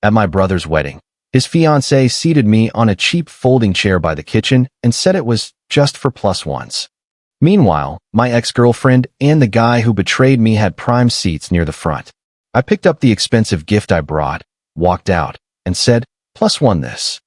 At my brother's wedding, his fiancée seated me on a cheap folding chair by the kitchen and said it was just for plus ones. Meanwhile, my ex-girlfriend and the guy who betrayed me had prime seats near the front. I picked up the expensive gift I brought, walked out, and said, "Plus one this."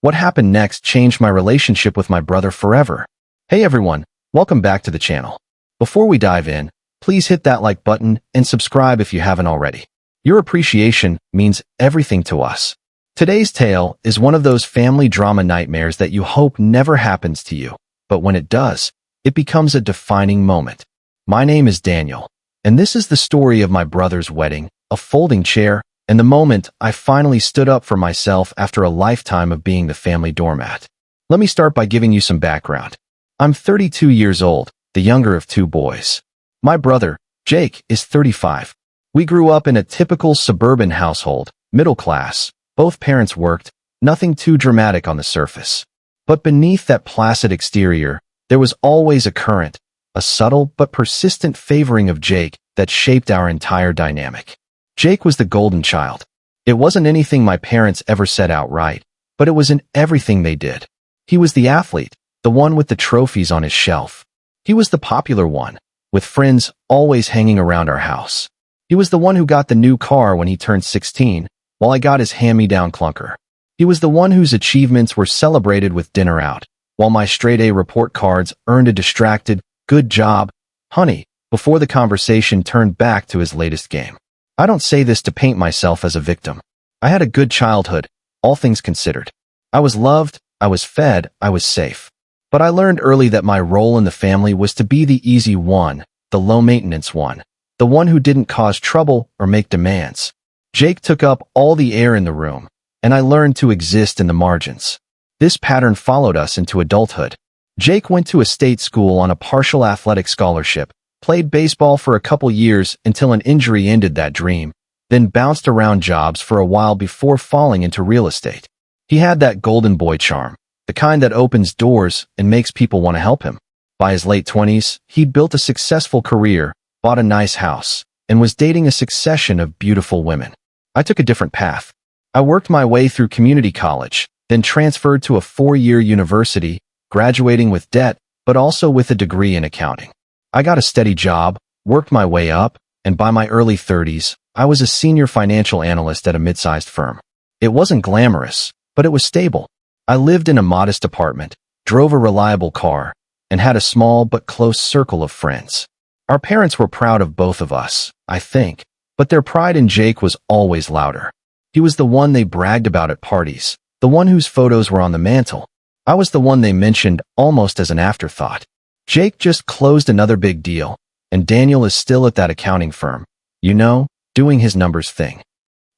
What happened next changed my relationship with my brother forever. Hey everyone, welcome back to the channel. Before we dive in, please hit that like button and subscribe if you haven't already. Your appreciation means everything to us. Today's tale is one of those family drama nightmares that you hope never happens to you, but when it does, it becomes a defining moment. My name is Daniel, and this is the story of my brother's wedding, a folding chair, and the moment I finally stood up for myself after a lifetime of being the family doormat. Let me start by giving you some background. I'm 32 years old, the younger of two boys. My brother, Jake, is 35. We grew up in a typical suburban household, middle class. Both parents worked, nothing too dramatic on the surface. But beneath that placid exterior, there was always a current, a subtle but persistent favoring of Jake that shaped our entire dynamic. Jake was the golden child. It wasn't anything my parents ever said outright, but it was in everything they did. He was the athlete, the one with the trophies on his shelf. He was the popular one, with friends always hanging around our house. He was the one who got the new car when he turned 16, while I got his hand-me-down clunker. He was the one whose achievements were celebrated with dinner out, while my straight-A report cards earned a distracted, "Good job, honey," before the conversation turned back to his latest game. I don't say this to paint myself as a victim. I had a good childhood, all things considered. I was loved, I was fed, I was safe. But I learned early that my role in the family was to be the easy one, the low-maintenance one, the one who didn't cause trouble or make demands. Jake took up all the air in the room, and I learned to exist in the margins. This pattern followed us into adulthood. Jake went to a state school on a partial athletic scholarship, played baseball for a couple years until an injury ended that dream, then bounced around jobs for a while before falling into real estate. He had that golden boy charm, the kind that opens doors and makes people want to help him. By his late 20s, he'd built a successful career, bought a nice house, and was dating a succession of beautiful women. I took a different path. I worked my way through community college, then transferred to a 4-year university, graduating with debt, but also with a degree in accounting. I got a steady job, worked my way up, and by my early 30s, I was a senior financial analyst at a mid-sized firm. It wasn't glamorous, but it was stable. I lived in a modest apartment, drove a reliable car, and had a small but close circle of friends. Our parents were proud of both of us, I think, but their pride in Jake was always louder. He was the one they bragged about at parties, the one whose photos were on the mantle. I was the one they mentioned almost as an afterthought. Jake just closed another big deal, and Daniel is still at that accounting firm, you know, doing his numbers thing.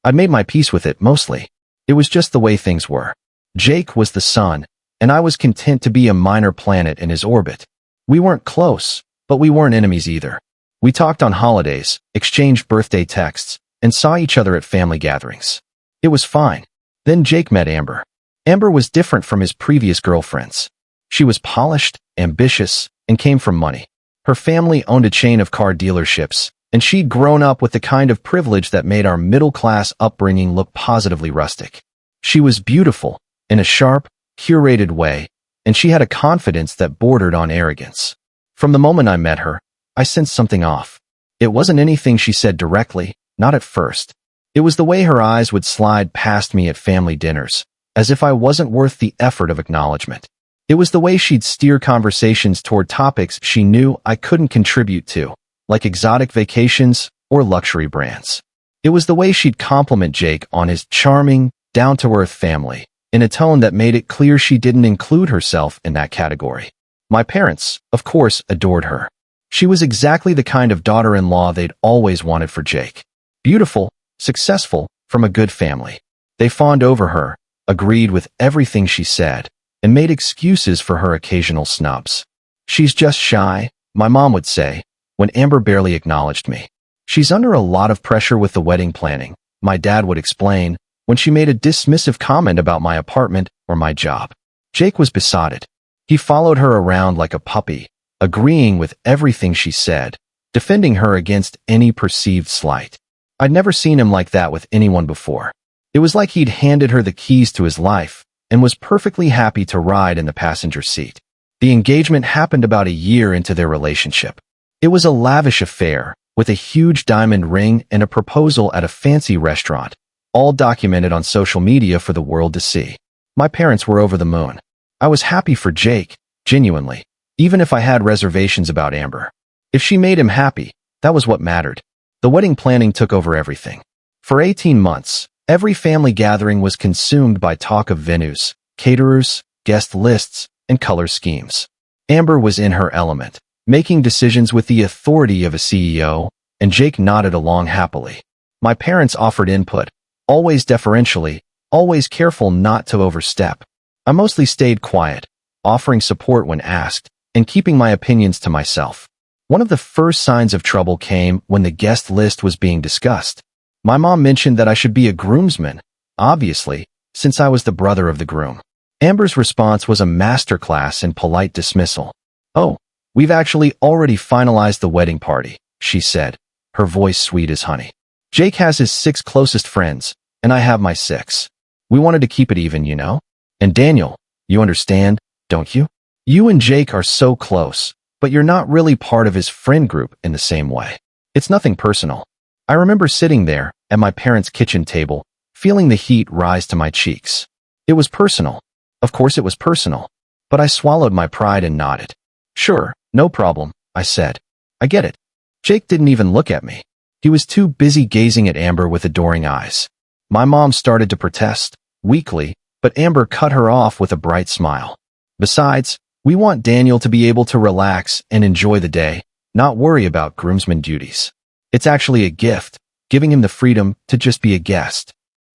I'd made my peace with it mostly. It was just the way things were. Jake was the sun, and I was content to be a minor planet in his orbit. We weren't close, but we weren't enemies either. We talked on holidays, exchanged birthday texts, and saw each other at family gatherings. It was fine. Then Jake met Amber. Amber was different from his previous girlfriends. She was polished, ambitious, and came from money. Her family owned a chain of car dealerships, and she'd grown up with the kind of privilege that made our middle-class upbringing look positively rustic. She was beautiful, in a sharp, curated way, and she had a confidence that bordered on arrogance. From the moment I met her, I sensed something off. It wasn't anything she said directly, not at first. It was the way her eyes would slide past me at family dinners, as if I wasn't worth the effort of acknowledgement. It was the way she'd steer conversations toward topics she knew I couldn't contribute to, like exotic vacations or luxury brands. It was the way she'd compliment Jake on his charming, down-to-earth family, in a tone that made it clear she didn't include herself in that category. My parents, of course, adored her. She was exactly the kind of daughter-in-law they'd always wanted for Jake. Beautiful, successful, from a good family. They fawned over her, agreed with everything she said, and made excuses for her occasional snubs. "She's just shy," my mom would say, when Amber barely acknowledged me. "She's under a lot of pressure with the wedding planning," my dad would explain, when she made a dismissive comment about my apartment or my job. Jake was besotted. He followed her around like a puppy, agreeing with everything she said, defending her against any perceived slight. I'd never seen him like that with anyone before. It was like he'd handed her the keys to his life and was perfectly happy to ride in the passenger seat. The engagement happened about a year into their relationship. It was a lavish affair, with a huge diamond ring and a proposal at a fancy restaurant, all documented on social media for the world to see. My parents were over the moon. I was happy for Jake, genuinely, even if I had reservations about Amber. If she made him happy, that was what mattered. The wedding planning took over everything. For 18 months, every family gathering was consumed by talk of venues, caterers, guest lists, and color schemes. Amber was in her element, making decisions with the authority of a CEO, and Jake nodded along happily. My parents offered input, always deferentially, always careful not to overstep. I mostly stayed quiet, offering support when asked, and keeping my opinions to myself. One of the first signs of trouble came when the guest list was being discussed. My mom mentioned that I should be a groomsman, obviously, since I was the brother of the groom. Amber's response was a masterclass in polite dismissal. "Oh, we've actually already finalized the wedding party," she said, her voice sweet as honey. "Jake has his 6 closest friends, and I have my 6. We wanted to keep it even, you know? And Daniel, you understand, don't you? You and Jake are so close, but you're not really part of his friend group in the same way. It's nothing personal." I remember sitting there at my parents' kitchen table, feeling the heat rise to my cheeks. It was personal. Of course it was personal. But I swallowed my pride and nodded. "Sure, no problem," I said. "I get it." Jake didn't even look at me. He was too busy gazing at Amber with adoring eyes. My mom started to protest, weakly, but Amber cut her off with a bright smile. "Besides, we want Daniel to be able to relax and enjoy the day, not worry about groomsmen duties. It's actually a gift, giving him the freedom to just be a guest."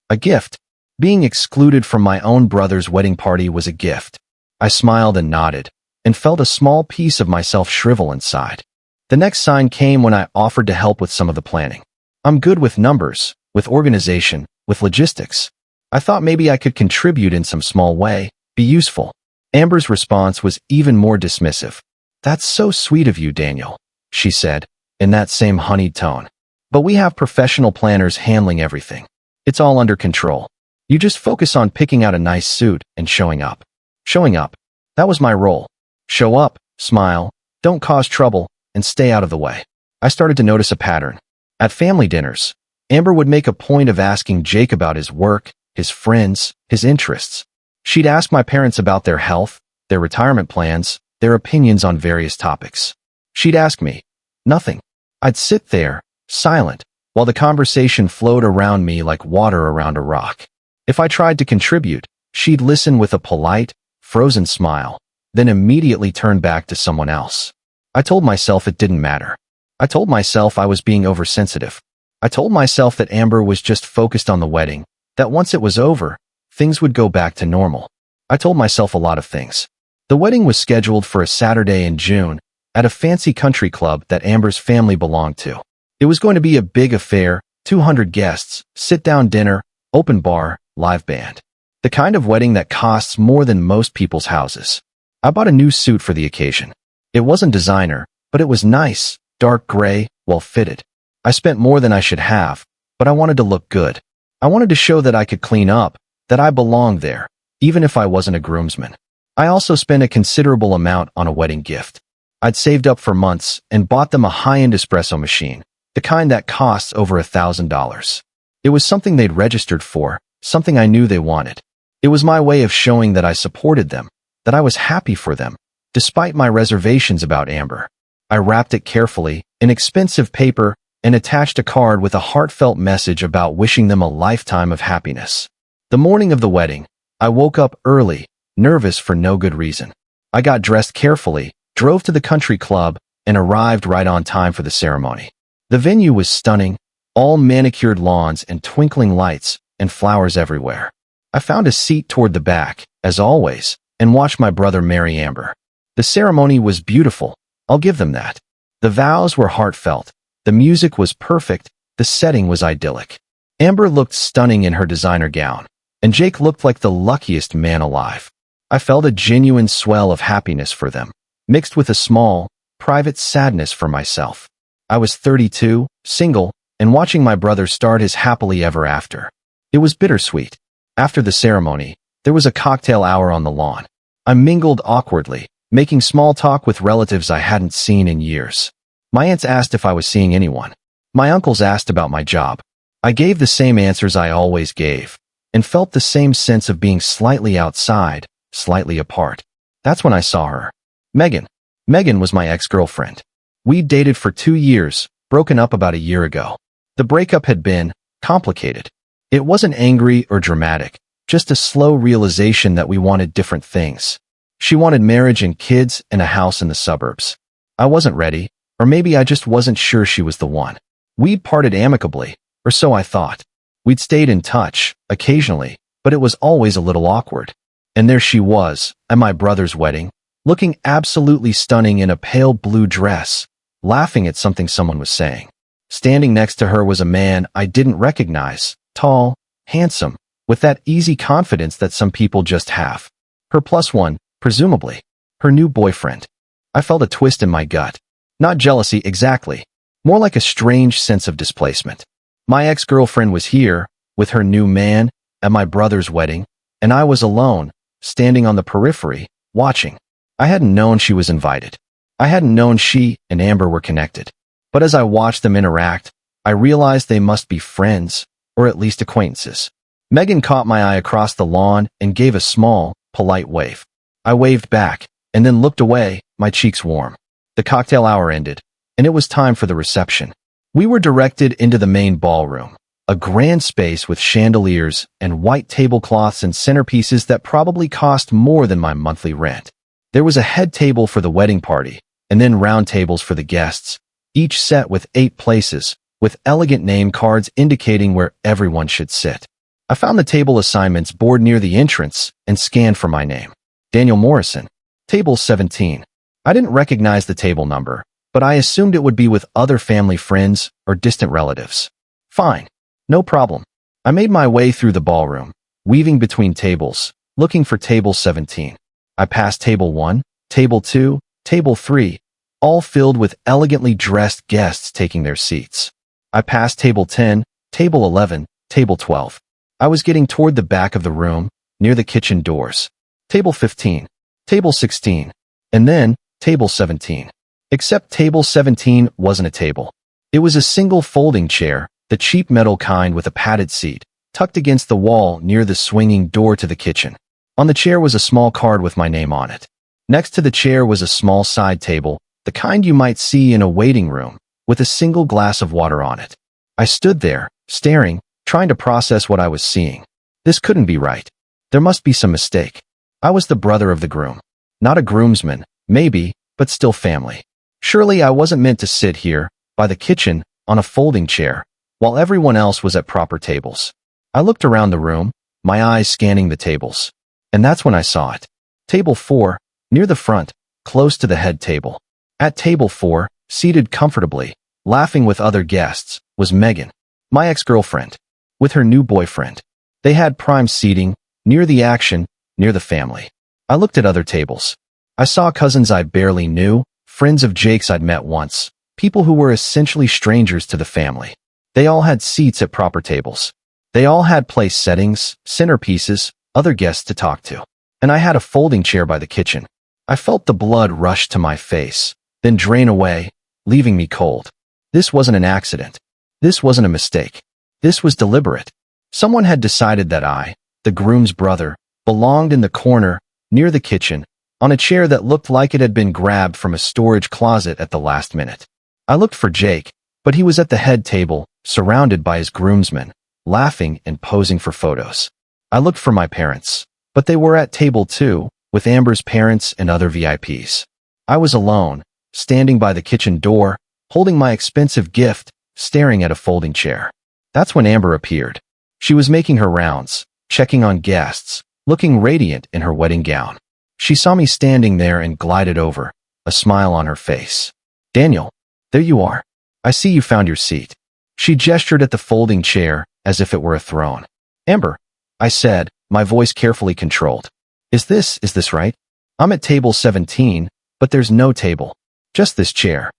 A gift. Being excluded from my own brother's wedding party was a gift. I smiled and nodded, and felt a small piece of myself shrivel inside. The next sign came when I offered to help with some of the planning. I'm good with numbers, with organization, with logistics. I thought maybe I could contribute in some small way, be useful. Amber's response was even more dismissive. "That's so sweet of you, Daniel," she said, in that same honeyed tone. "But we have professional planners handling everything. It's all under control. You just focus on picking out a nice suit and showing up." Showing up. That was my role. Show up, smile, don't cause trouble, and stay out of the way. I started to notice a pattern. At family dinners, Amber would make a point of asking Jake about his work, his friends, his interests. She'd ask my parents about their health, their retirement plans, their opinions on various topics. She'd ask me. Nothing. I'd sit there, silent, while the conversation flowed around me like water around a rock. If I tried to contribute, she'd listen with a polite, frozen smile, then immediately turn back to someone else. I told myself it didn't matter. I told myself I was being oversensitive. I told myself that Amber was just focused on the wedding, that once it was over, things would go back to normal. I told myself a lot of things. The wedding was scheduled for a Saturday in June, at a fancy country club that Amber's family belonged to. It was going to be a big affair, 200 guests, sit-down dinner, open bar, live band. The kind of wedding that costs more than most people's houses. I bought a new suit for the occasion. It wasn't designer, but it was nice, dark gray, well-fitted. I spent more than I should have, but I wanted to look good. I wanted to show that I could clean up, that I belonged there, even if I wasn't a groomsman. I also spent a considerable amount on a wedding gift. I'd saved up for months and bought them a high-end espresso machine, the kind that costs over $1,000. It was something they'd registered for, something I knew they wanted. It was my way of showing that I supported them, that I was happy for them, despite my reservations about Amber. I wrapped it carefully, in expensive paper, and attached a card with a heartfelt message about wishing them a lifetime of happiness. The morning of the wedding, I woke up early, nervous for no good reason. I got dressed carefully, drove to the country club, and arrived right on time for the ceremony. The venue was stunning, all manicured lawns and twinkling lights, and flowers everywhere. I found a seat toward the back, as always, and watched my brother marry Amber. The ceremony was beautiful, I'll give them that. The vows were heartfelt, the music was perfect, the setting was idyllic. Amber looked stunning in her designer gown, and Jake looked like the luckiest man alive. I felt a genuine swell of happiness for them, mixed with a small, private sadness for myself. I was 32, single, and watching my brother start his happily ever after. It was bittersweet. After the ceremony, there was a cocktail hour on the lawn. I mingled awkwardly, making small talk with relatives I hadn't seen in years. My aunts asked if I was seeing anyone. My uncles asked about my job. I gave the same answers I always gave, and felt the same sense of being slightly outside, slightly apart. That's when I saw her. Megan. Megan was my ex-girlfriend. We'd dated for 2 years, broken up about a year ago. The breakup had been complicated. It wasn't angry or dramatic, just a slow realization that we wanted different things. She wanted marriage and kids and a house in the suburbs. I wasn't ready, or maybe I just wasn't sure she was the one. We'd parted amicably, or so I thought. We'd stayed in touch, occasionally, but it was always a little awkward. And there she was, at my brother's wedding, looking absolutely stunning in a pale blue dress, laughing at something someone was saying. Standing next to her was a man I didn't recognize, tall, handsome, with that easy confidence that some people just have. Her plus one, presumably. Her new boyfriend. I felt a twist in my gut. Not jealousy exactly. More like a strange sense of displacement. My ex-girlfriend was here, with her new man, at my brother's wedding, and I was alone, standing on the periphery, watching. I hadn't known she was invited. I hadn't known she and Amber were connected. But as I watched them interact, I realized they must be friends, or at least acquaintances. Megan caught my eye across the lawn and gave a small, polite wave. I waved back, and then looked away, my cheeks warm. The cocktail hour ended, and it was time for the reception. We were directed into the main ballroom, a grand space with chandeliers and white tablecloths and centerpieces that probably cost more than my monthly rent. There was a head table for the wedding party, and then round tables for the guests, each set with 8 places, with elegant name cards indicating where everyone should sit. I found the table assignments board near the entrance and scanned for my name. Daniel Morrison. Table 17. I didn't recognize the table number, but I assumed it would be with other family friends or distant relatives. Fine. No problem. I made my way through the ballroom, weaving between tables, looking for table 17. I passed table 1, table 2, table 3, all filled with elegantly dressed guests taking their seats. I passed table 10, table 11, table 12. I was getting toward the back of the room, near the kitchen doors. Table 15, table 16, and then table 17. Except table 17 wasn't a table. It was a single folding chair, the cheap metal kind with a padded seat, tucked against the wall near the swinging door to the kitchen. On the chair was a small card with my name on it. Next to the chair was a small side table, the kind you might see in a waiting room, with a single glass of water on it. I stood there, staring, trying to process what I was seeing. This couldn't be right. There must be some mistake. I was the brother of the groom. Not a groomsman, maybe, but still family. Surely I wasn't meant to sit here, by the kitchen, on a folding chair, while everyone else was at proper tables. I looked around the room, my eyes scanning the tables. And that's when I saw it. Table 4, near the front, close to the head table. At table 4, seated comfortably, laughing with other guests, was Megan, my ex-girlfriend, with her new boyfriend. They had prime seating, near the action, near the family. I looked at other tables. I saw cousins I barely knew, friends of Jake's I'd met once, people who were essentially strangers to the family. They all had seats at proper tables. They all had place settings, centerpieces, other guests to talk to. And I had a folding chair by the kitchen. I felt the blood rush to my face, then drain away, leaving me cold. This wasn't an accident. This wasn't a mistake. This was deliberate. Someone had decided that I, the groom's brother, belonged in the corner, near the kitchen, on a chair that looked like it had been grabbed from a storage closet at the last minute. I looked for Jake, but he was at the head table, surrounded by his groomsmen, laughing and posing for photos. I looked for my parents, but they were at table 2, with Amber's parents and other VIPs. I was alone, standing by the kitchen door, holding my expensive gift, staring at a folding chair. That's when Amber appeared. She was making her rounds, checking on guests, looking radiant in her wedding gown. She saw me standing there and glided over, a smile on her face. "Daniel, there you are. I see you found your seat." She gestured at the folding chair as if it were a throne. "Amber," I said, my voice carefully controlled. Is this right? I'm at table 17, but there's no table. Just this chair."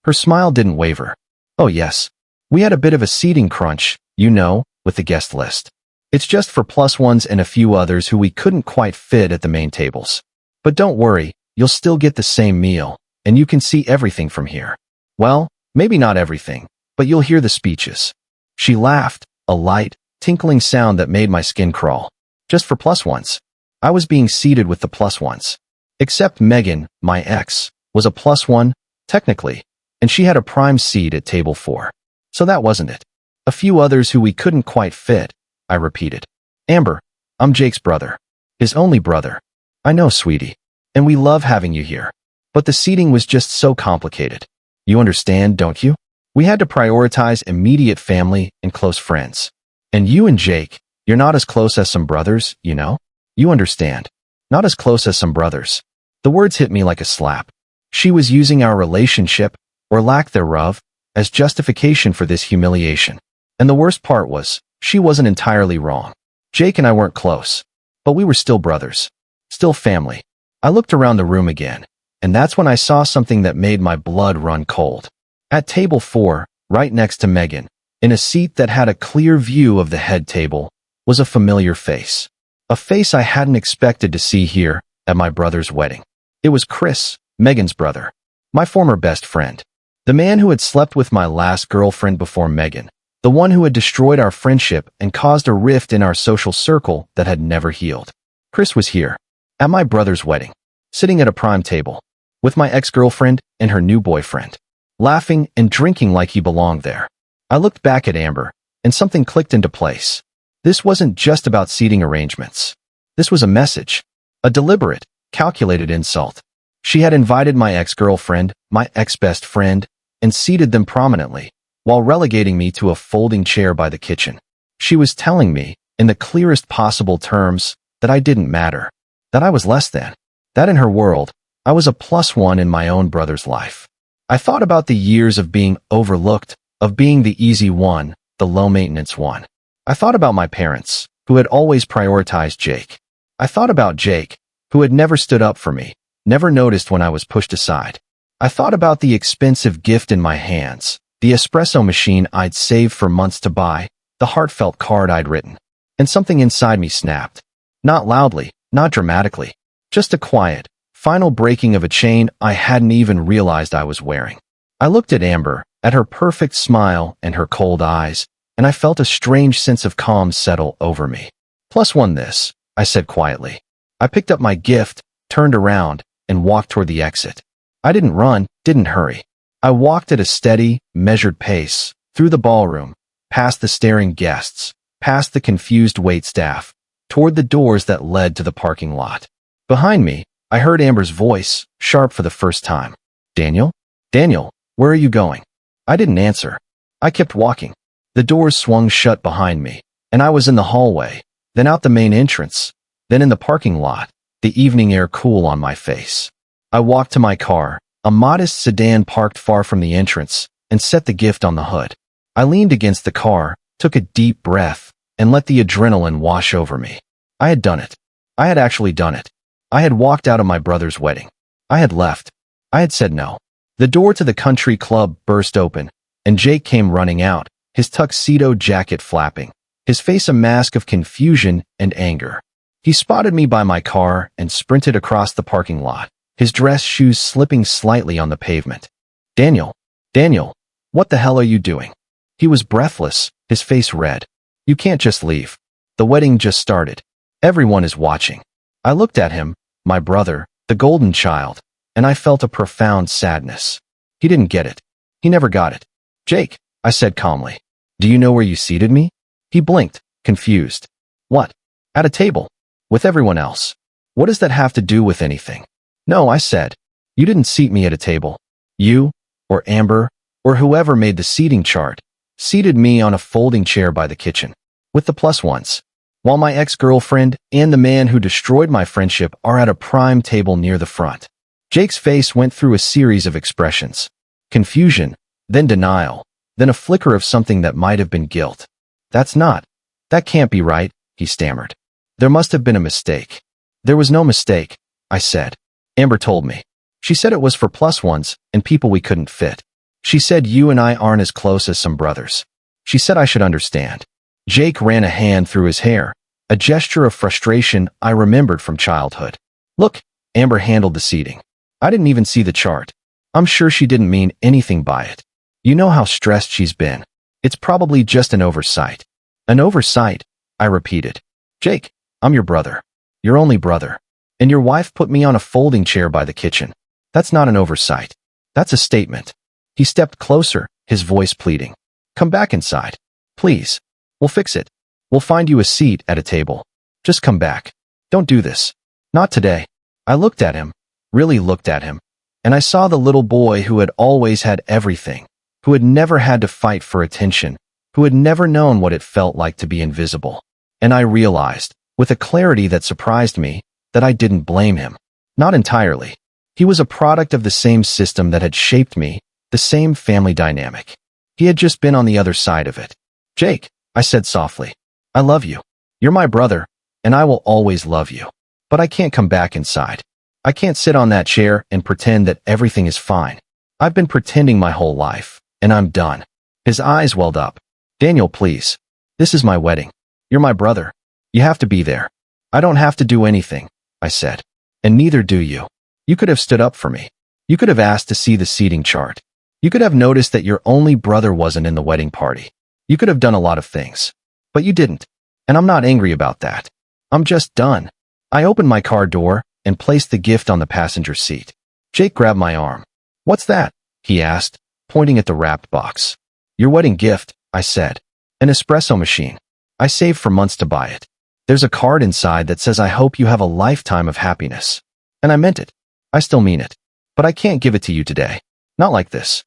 Her smile didn't waver. "Oh yes. We had a bit of a seating crunch, you know, with the guest list." It's just for plus ones and a few others who we couldn't quite fit at the main tables. But don't worry, you'll still get the same meal, and you can see everything from here. Well, maybe not everything, but you'll hear the speeches. She laughed, a light, tinkling sound that made my skin crawl. Just for plus ones. I was being seated with the plus ones. Except Megan, my ex, was a plus one, technically, and she had a prime seat at table 4. So that wasn't it. A few others who we couldn't quite fit, I repeated. Amber, I'm Jake's brother. His only brother. I know, sweetie. And we love having you here. But the seating was just so complicated. You understand, don't you? We had to prioritize immediate family and close friends. And you and Jake, you're not as close as some brothers, you know? You understand. Not as close as some brothers. The words hit me like a slap. She was using our relationship, or lack thereof, as justification for this humiliation. And the worst part was, she wasn't entirely wrong. Jake and I weren't close. But we were still brothers. Still family. I looked around the room again, and that's when I saw something that made my blood run cold. At table 4, right next to Megan, in a seat that had a clear view of the head table, was a familiar face. A face I hadn't expected to see here at my brother's wedding. It was Chris, Megan's brother. My former best friend. The man who had slept with my last girlfriend before Megan. The one who had destroyed our friendship and caused a rift in our social circle that had never healed. Chris was here, at my brother's wedding, sitting at a prime table, with my ex-girlfriend and her new boyfriend, laughing and drinking like he belonged there. I looked back at Amber, and something clicked into place. This wasn't just about seating arrangements. This was a message, a deliberate, calculated insult. She had invited my ex-girlfriend, my ex-best friend, and seated them prominently, while relegating me to a folding chair by the kitchen. She was telling me, in the clearest possible terms, that I didn't matter, that I was less than, that in her world, I was a plus one in my own brother's life. I thought about the years of being overlooked, of being the easy one, the low-maintenance one. I thought about my parents, who had always prioritized Jake. I thought about Jake, who had never stood up for me, never noticed when I was pushed aside. I thought about the expensive gift in my hands, the espresso machine I'd saved for months to buy, the heartfelt card I'd written. And something inside me snapped. Not loudly, not dramatically, just a quiet, final breaking of a chain I hadn't even realized I was wearing. I looked at Amber, at her perfect smile and her cold eyes, and I felt a strange sense of calm settle over me. Plus one this, I said quietly. I picked up my gift, turned around, and walked toward the exit. I didn't run, didn't hurry. I walked at a steady, measured pace, through the ballroom, past the staring guests, past the confused waitstaff, toward the doors that led to the parking lot. Behind me, I heard Amber's voice, sharp for the first time. Daniel? Daniel, where are you going? I didn't answer. I kept walking. The doors swung shut behind me, and I was in the hallway, then out the main entrance, then in the parking lot, the evening air cool on my face. I walked to my car, a modest sedan parked far from the entrance, and set the gift on the hood. I leaned against the car, took a deep breath, and let the adrenaline wash over me. I had done it. I had actually done it. I had walked out of my brother's wedding. I had left. I had said no. The door to the country club burst open, and Jake came running out, his tuxedo jacket flapping, his face a mask of confusion and anger. He spotted me by my car and sprinted across the parking lot, his dress shoes slipping slightly on the pavement. Daniel, what the hell are you doing? He was breathless, his face red. You can't just leave. The wedding just started. Everyone is watching. I looked at him, my brother, the golden child, and I felt a profound sadness. He didn't get it. He never got it. Jake, I said calmly, do you know where you seated me? He blinked, confused. What? At a table. With everyone else. What does that have to do with anything? No, I said. You didn't seat me at a table. You, or Amber, or whoever made the seating chart, seated me on a folding chair by the kitchen, with the plus ones, while my ex-girlfriend and the man who destroyed my friendship are at a prime table near the front. Jake's face went through a series of expressions. Confusion, then denial, then a flicker of something that might have been guilt. That can't be right, he stammered. There must have been a mistake. There was no mistake, I said. Amber told me. She said it was for plus ones and people we couldn't fit. She said you and I aren't as close as some brothers. She said I should understand. Jake ran a hand through his hair, a gesture of frustration I remembered from childhood. Look, Amber handled the seating. I didn't even see the chart. I'm sure she didn't mean anything by it. You know how stressed she's been. It's probably just an oversight. An oversight, I repeated. Jake, I'm your brother. Your only brother. And your wife put me on a folding chair by the kitchen. That's not an oversight. That's a statement. He stepped closer, his voice pleading. Come back inside. Please. We'll fix it. We'll find you a seat at a table. Just come back. Don't do this. Not today. I looked at him, really looked at him, and I saw the little boy who had always had everything, who had never had to fight for attention, who had never known what it felt like to be invisible. And I realized, with a clarity that surprised me, that I didn't blame him. Not entirely. He was a product of the same system that had shaped me, the same family dynamic. He had just been on the other side of it. Jake, I said softly, I love you. You're my brother, and I will always love you. But I can't come back inside. I can't sit on that chair and pretend that everything is fine. I've been pretending my whole life, and I'm done. His eyes welled up. Daniel, please. This is my wedding. You're my brother. You have to be there. I don't have to do anything, I said. And neither do you. You could have stood up for me. You could have asked to see the seating chart. You could have noticed that your only brother wasn't in the wedding party. You could have done a lot of things. But you didn't. And I'm not angry about that. I'm just done. I opened my car door and placed the gift on the passenger seat. Jake grabbed my arm. What's that? He asked, pointing at the wrapped box. Your wedding gift, I said. An espresso machine. I saved for months to buy it. There's a card inside that says I hope you have a lifetime of happiness. And I meant it. I still mean it. But I can't give it to you today. Not like this.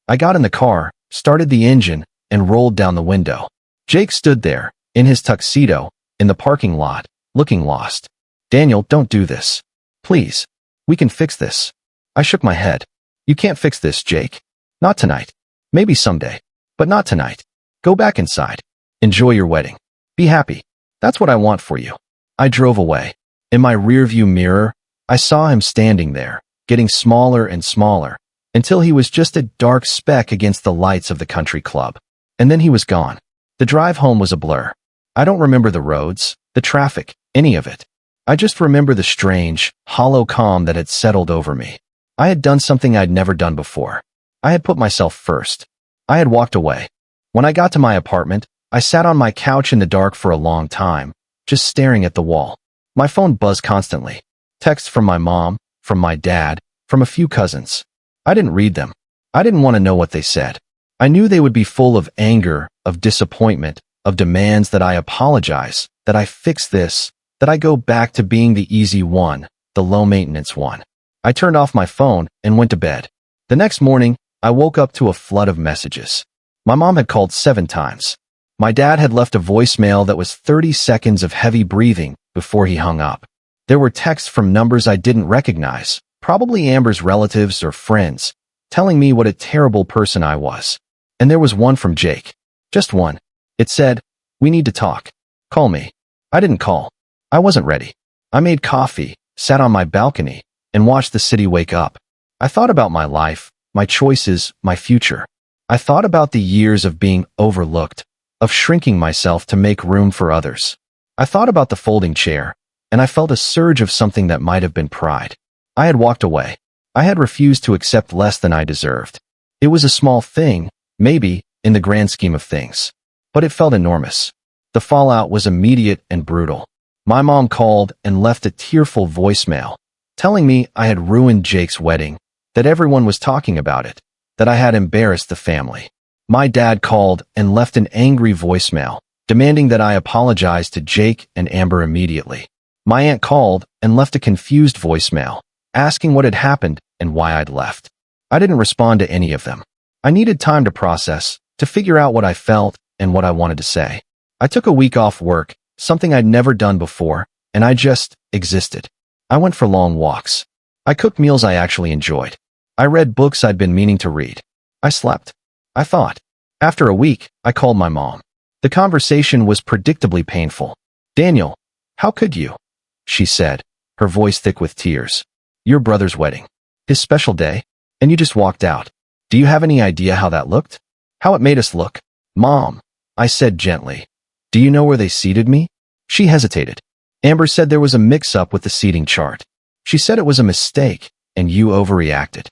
I got in the car, started the engine, and rolled down the window. Jake stood there, in his tuxedo, in the parking lot, looking lost. Daniel, don't do this. Please. We can fix this. I shook my head. You can't fix this, Jake. Not tonight. Maybe someday. But not tonight. Go back inside. Enjoy your wedding. Be happy. That's what I want for you. I drove away. In my rearview mirror, I saw him standing there, getting smaller and smaller, until he was just a dark speck against the lights of the country club. And then he was gone. The drive home was a blur. I don't remember the roads, the traffic, any of it. I just remember the strange, hollow calm that had settled over me. I had done something I'd never done before. I had put myself first. I had walked away. When I got to my apartment, I sat on my couch in the dark for a long time, just staring at the wall. My phone buzzed constantly. Texts from my mom, from my dad, from a few cousins. I didn't read them. I didn't want to know what they said. I knew they would be full of anger, of disappointment, of demands that I apologize, that I fix this, that I go back to being the easy one, the low-maintenance one. I turned off my phone and went to bed. The next morning, I woke up to a flood of messages. My mom had called 7 times. My dad had left a voicemail that was 30 seconds of heavy breathing before he hung up. There were texts from numbers I didn't recognize, probably Amber's relatives or friends, telling me what a terrible person I was. And there was one from Jake. Just one. It said, "We need to talk. Call me." I didn't call. I wasn't ready. I made coffee, sat on my balcony, and watched the city wake up. I thought about my life, my choices, my future. I thought about the years of being overlooked, of shrinking myself to make room for others. I thought about the folding chair, and I felt a surge of something that might have been pride. I had walked away. I had refused to accept less than I deserved. It was a small thing, maybe, in the grand scheme of things. But it felt enormous. The fallout was immediate and brutal. My mom called and left a tearful voicemail, telling me I had ruined Jake's wedding, that everyone was talking about it, that I had embarrassed the family. My dad called and left an angry voicemail, demanding that I apologize to Jake and Amber immediately. My aunt called and left a confused voicemail, asking what had happened and why I'd left. I didn't respond to any of them. I needed time to process, to figure out what I felt and what I wanted to say. I took a week off work, something I'd never done before, and I just existed. I went for long walks. I cooked meals I actually enjoyed. I read books I'd been meaning to read. I slept. I thought. After a week, I called my mom. The conversation was predictably painful. "Daniel, how could you?" she said, her voice thick with tears. "Your brother's wedding. His special day. And you just walked out. Do you have any idea how that looked? How it made us look?" "Mom," I said gently. Do you know where they seated me? She hesitated. Amber said there was a mix-up with the seating chart. She said it was a mistake, and you overreacted.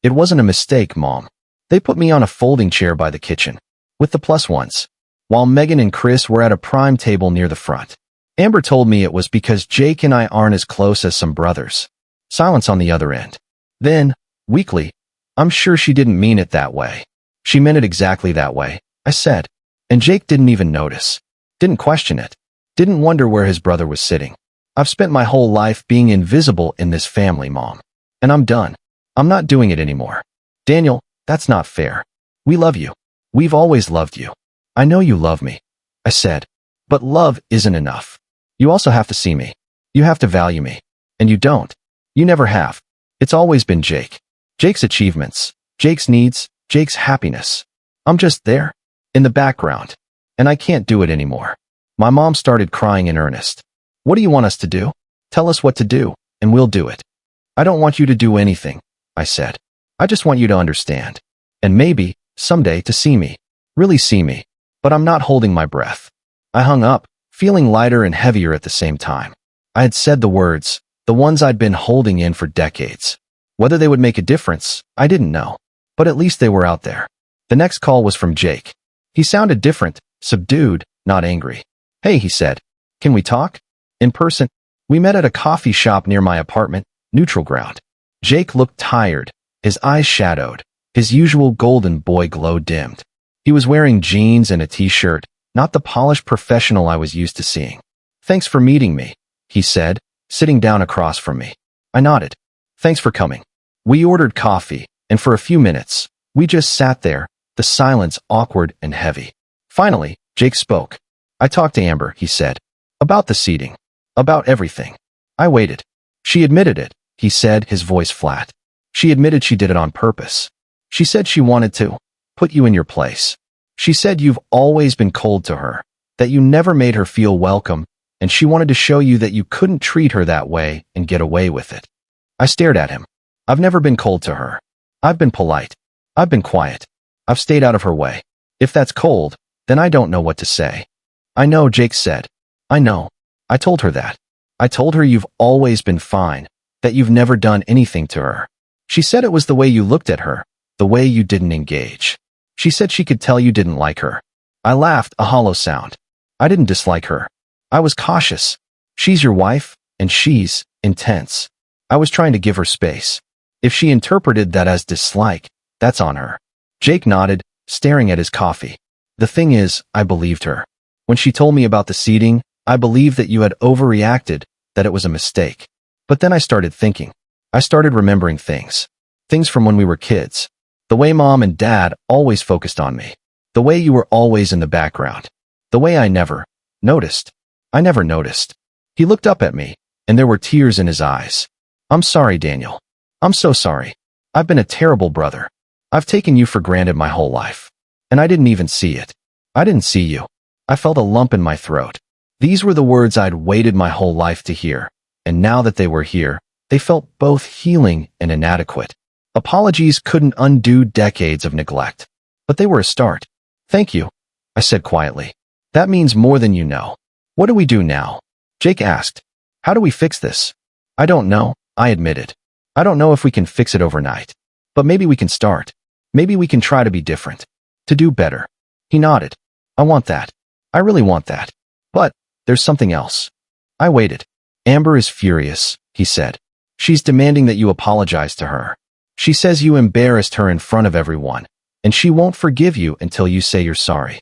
It wasn't a mistake, Mom. They put me on a folding chair by the kitchen, with the plus ones, while Megan and Chris were at a prime table near the front. Amber told me it was because Jake and I aren't as close as some brothers. Silence on the other end. Then, weakly, I'm sure she didn't mean it that way. She meant it exactly that way, I said. And Jake didn't even notice. Didn't question it. Didn't wonder where his brother was sitting. I've spent my whole life being invisible in this family, Mom. And I'm done. I'm not doing it anymore. Daniel, that's not fair. We love you. We've always loved you. I know you love me, I said. But love isn't enough. You also have to see me. You have to value me. And you don't. You never have. It's always been Jake. Jake's achievements. Jake's needs. Jake's happiness. I'm just there. In the background. And I can't do it anymore. My mom started crying in earnest. What do you want us to do? Tell us what to do, and we'll do it. I don't want you to do anything, I said. I just want you to understand. And maybe, someday, to see me. Really see me. But I'm not holding my breath. I hung up, feeling lighter and heavier at the same time. I had said the words, the ones I'd been holding in for decades. Whether they would make a difference, I didn't know. But at least they were out there. The next call was from Jake. He sounded different, subdued, not angry. Hey, he said. Can we talk? In person. We met at a coffee shop near my apartment, Neutral Ground. Jake looked tired, his eyes shadowed, his usual golden boy glow dimmed. He was wearing jeans and a t-shirt, not the polished professional I was used to seeing. Thanks for meeting me, he said, sitting down across from me. I nodded. Thanks for coming. We ordered coffee, and for a few minutes, we just sat there, the silence awkward and heavy. Finally, Jake spoke. I talked to Amber, he said. About the seating. About everything. I waited. She admitted it, he said, his voice flat. She admitted she did it on purpose. She said she wanted to put you in your place. She said you've always been cold to her, that you never made her feel welcome, and she wanted to show you that you couldn't treat her that way and get away with it. I stared at him. I've never been cold to her. I've been polite. I've been quiet. I've stayed out of her way. If that's cold, then I don't know what to say. I know, Jake said. I know. I told her that. I told her you've always been fine, that you've never done anything to her. She said it was the way you looked at her, the way you didn't engage. She said she could tell you didn't like her. I laughed, a hollow sound. I didn't dislike her. I was cautious. She's your wife, and she's intense. I was trying to give her space. If she interpreted that as dislike, that's on her. Jake nodded, staring at his coffee. The thing is, I believed her. When she told me about the seating, I believed that you had overreacted, that it was a mistake. But then I started thinking. I started remembering things. Things from when we were kids. The way Mom and Dad always focused on me. The way you were always in the background. The way I never noticed. I never noticed. He looked up at me, and there were tears in his eyes. I'm sorry, Daniel. I'm so sorry. I've been a terrible brother. I've taken you for granted my whole life. And I didn't even see it. I didn't see you. I felt a lump in my throat. These were the words I'd waited my whole life to hear, and now that they were here, they felt both healing and inadequate. Apologies couldn't undo decades of neglect, but they were a start. Thank you, I said quietly. That means more than you know. What do we do now? Jake asked. How do we fix this? I don't know, I admitted. I don't know if we can fix it overnight, but maybe we can start. Maybe we can try to be different, to do better. He nodded. I want that. I really want that. But there's something else. I waited. Amber is furious, he said. She's demanding that you apologize to her. She says you embarrassed her in front of everyone, and she won't forgive you until you say you're sorry.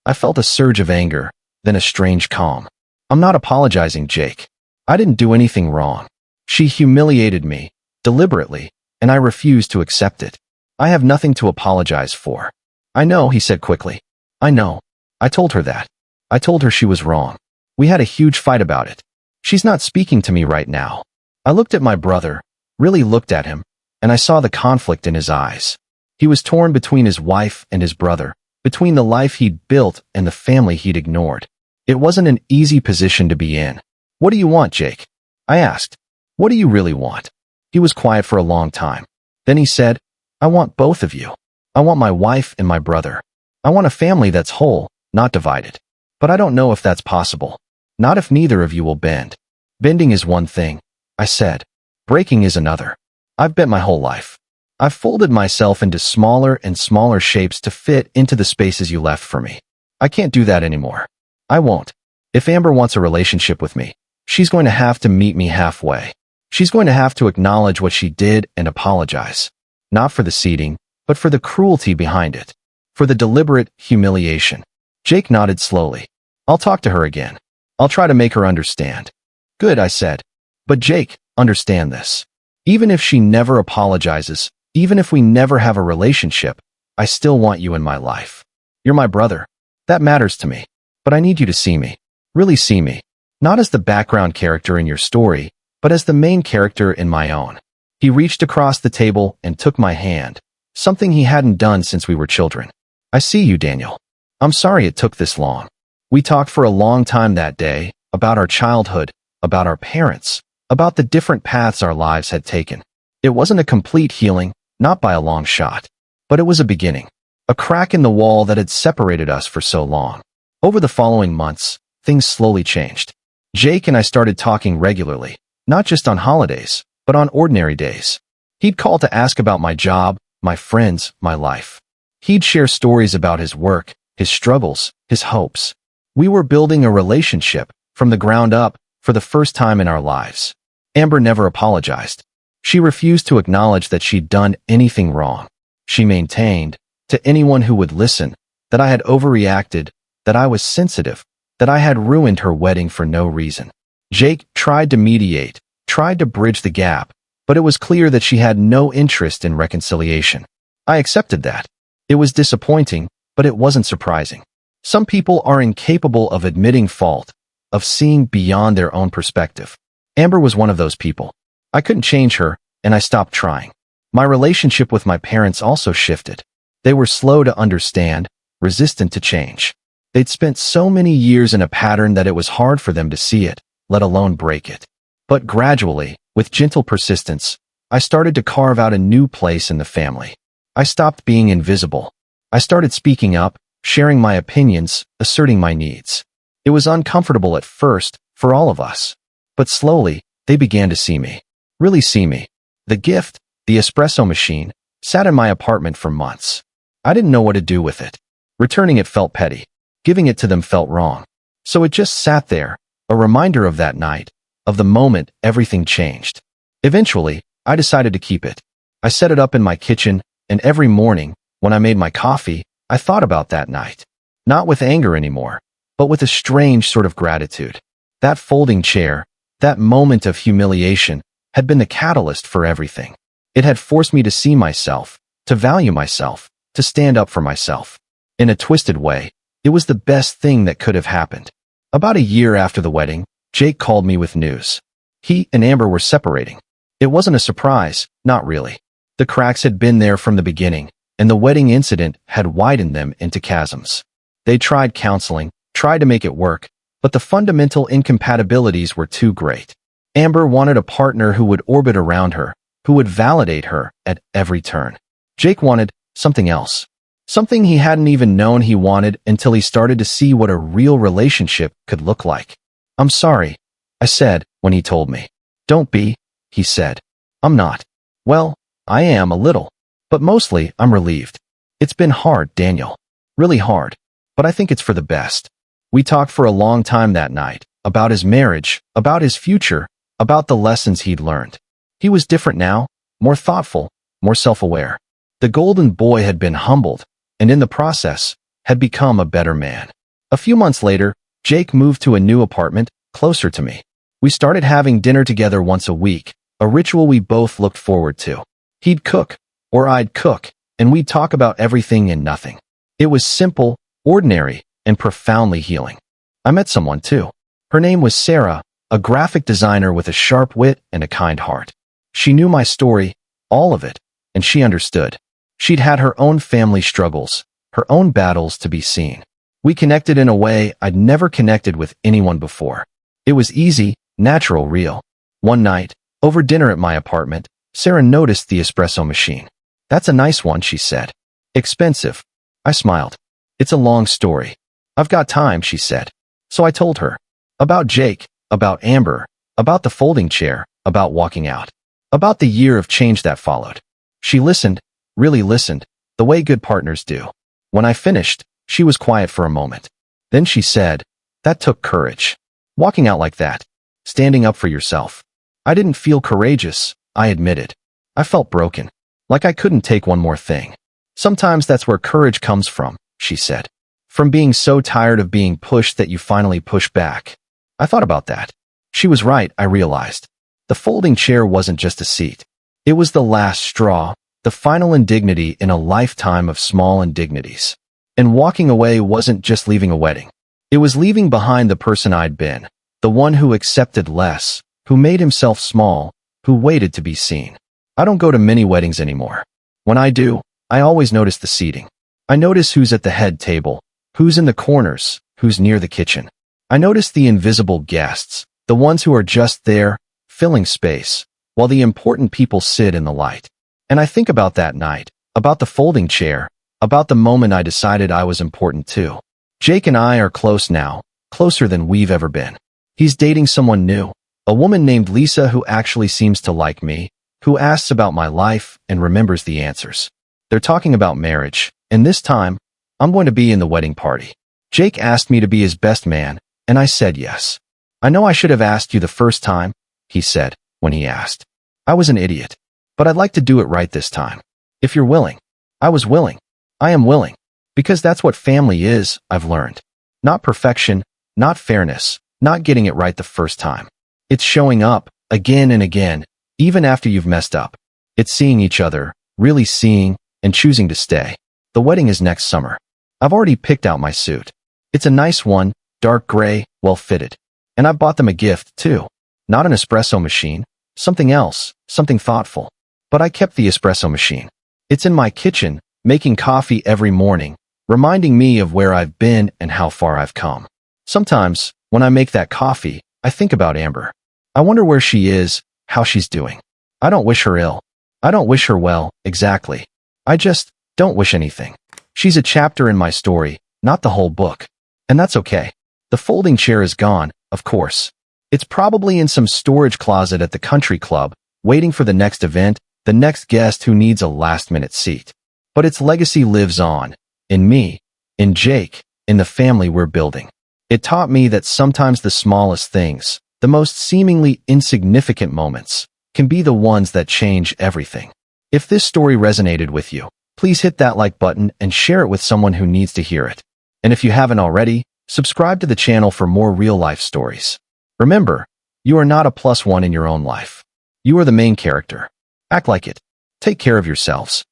I felt a surge of anger, then a strange calm. I'm not apologizing, Jake. I didn't do anything wrong. She humiliated me, deliberately, and I refuse to accept it. I have nothing to apologize for. I know, he said quickly. I know. I told her that. I told her she was wrong. We had a huge fight about it. She's not speaking to me right now. I looked at my brother, really looked at him, and I saw the conflict in his eyes. He was torn between his wife and his brother, between the life he'd built and the family he'd ignored. It wasn't an easy position to be in. What do you want, Jake? I asked. What do you really want? He was quiet for a long time. Then he said, I want both of you. I want my wife and my brother. I want a family that's whole, not divided. But I don't know if that's possible. Not if neither of you will bend. Bending is one thing, I said. Breaking is another. I've bent my whole life. I've folded myself into smaller and smaller shapes to fit into the spaces you left for me. I can't do that anymore. I won't. If Amber wants a relationship with me, she's going to have to meet me halfway. She's going to have to acknowledge what she did and apologize. Not for the seeding, but for the cruelty behind it. For the deliberate humiliation. Jake nodded slowly. I'll talk to her again. I'll try to make her understand. Good, I said. But Jake, understand this. Even if she never apologizes, even if we never have a relationship, I still want you in my life. You're my brother. That matters to me. But I need you to see me. Really see me. Not as the background character in your story, but as the main character in my own. He reached across the table and took my hand, something he hadn't done since we were children. I see you, Daniel. I'm sorry it took this long. We talked for a long time that day, about our childhood, about our parents, about the different paths our lives had taken. It wasn't a complete healing, not by a long shot. But it was a beginning. A crack in the wall that had separated us for so long. Over the following months, things slowly changed. Jake and I started talking regularly, not just on holidays, but on ordinary days. He'd call to ask about my job, my friends, my life. He'd share stories about his work, his struggles, his hopes. We were building a relationship, from the ground up, for the first time in our lives. Amber never apologized. She refused to acknowledge that she'd done anything wrong. She maintained, to anyone who would listen, that I had overreacted, that I was sensitive, that I had ruined her wedding for no reason. Jake tried to mediate, tried to bridge the gap, but it was clear that she had no interest in reconciliation. I accepted that. It was disappointing, but it wasn't surprising. Some people are incapable of admitting fault, of seeing beyond their own perspective. Amber was one of those people. I couldn't change her, and I stopped trying. My relationship with my parents also shifted. They were slow to understand, resistant to change. They'd spent so many years in a pattern that it was hard for them to see it, let alone break it. But gradually, with gentle persistence, I started to carve out a new place in the family. I stopped being invisible. I started speaking up, sharing my opinions, asserting my needs. It was uncomfortable at first, for all of us. But slowly, they began to see me. Really see me. The gift, the espresso machine, sat in my apartment for months. I didn't know what to do with it. Returning it felt petty. Giving it to them felt wrong. So it just sat there, a reminder of that night, of the moment everything changed. Eventually, I decided to keep it. I set it up in my kitchen, and every morning, when I made my coffee, I thought about that night. Not with anger anymore, but with a strange sort of gratitude. That folding chair, that moment of humiliation, had been the catalyst for everything. It had forced me to see myself, to value myself, to stand up for myself. In a twisted way, it was the best thing that could have happened. About a year after the wedding, Jake called me with news. He and Amber were separating. It wasn't a surprise, not really. The cracks had been there from the beginning, and the wedding incident had widened them into chasms. They tried counseling, tried to make it work, but the fundamental incompatibilities were too great. Amber wanted a partner who would orbit around her, who would validate her at every turn. Jake wanted something else. Something he hadn't even known he wanted until he started to see what a real relationship could look like. I'm sorry, I said when he told me. Don't be, he said. I'm not. Well, I am a little. But mostly, I'm relieved. It's been hard, Daniel. Really hard. But I think it's for the best. We talked for a long time that night, about his marriage, about his future, about the lessons he'd learned. He was different now, more thoughtful, more self-aware. The golden boy had been humbled, and in the process, had become a better man. A few months later, Jake moved to a new apartment, closer to me. We started having dinner together once a week, a ritual we both looked forward to. He'd cook, or I'd cook, and we'd talk about everything and nothing. It was simple, ordinary, and profoundly healing. I met someone too. Her name was Sarah, a graphic designer with a sharp wit and a kind heart. She knew my story, all of it, and she understood. She'd had her own family struggles, her own battles to be seen. We connected in a way I'd never connected with anyone before. It was easy, natural, real. One night, over dinner at my apartment, Sarah noticed the espresso machine. That's a nice one, she said. Expensive. I smiled. It's a long story. I've got time, she said. So I told her. About Jake, about Amber, about the folding chair, about walking out. About the year of change that followed. She listened, really listened, the way good partners do. When I finished, she was quiet for a moment. Then she said, "That took courage. Walking out like that. Standing up for yourself." I didn't feel courageous, I admitted. I felt broken. Like I couldn't take one more thing. "Sometimes that's where courage comes from," she said. "From being so tired of being pushed that you finally push back." I thought about that. She was right, I realized. The folding chair wasn't just a seat. It was the last straw, the final indignity in a lifetime of small indignities. And walking away wasn't just leaving a wedding. It was leaving behind the person I'd been, the one who accepted less, who made himself small, who waited to be seen. I don't go to many weddings anymore. When I do, I always notice the seating. I notice who's at the head table, who's in the corners, who's near the kitchen. I notice the invisible guests, the ones who are just there, filling space, while the important people sit in the light. And I think about that night, about the folding chair, about the moment I decided I was important too. Jake and I are close now, closer than we've ever been. He's dating someone new, a woman named Lisa who actually seems to like me, who asks about my life and remembers the answers. They're talking about marriage, and this time, I'm going to be in the wedding party. Jake asked me to be his best man, and I said yes. "I know I should have asked you the first time," he said, when he asked. "I was an idiot. But I'd like to do it right this time. If you're willing." I was willing. I am willing. Because that's what family is, I've learned. Not perfection, not fairness, not getting it right the first time. It's showing up, again and again, even after you've messed up. It's seeing each other, really seeing, and choosing to stay. The wedding is next summer. I've already picked out my suit. It's a nice one, dark gray, well-fitted. And I've bought them a gift, too. Not an espresso machine, something else, something thoughtful. But I kept the espresso machine. It's in my kitchen, making coffee every morning, reminding me of where I've been and how far I've come. Sometimes, when I make that coffee, I think about Amber. I wonder where she is, how she's doing. I don't wish her ill. I don't wish her well, exactly. I just don't wish anything. She's a chapter in my story, not the whole book. And that's okay. The folding chair is gone, of course. It's probably in some storage closet at the country club, waiting for the next event, the next guest who needs a last-minute seat. But its legacy lives on, in me, in Jake, in the family we're building. It taught me that sometimes the smallest things, the most seemingly insignificant moments, can be the ones that change everything. If this story resonated with you, please hit that like button and share it with someone who needs to hear it. And if you haven't already, subscribe to the channel for more real-life stories. Remember, you are not a +1 in your own life. You are the main character. Act like it. Take care of yourselves.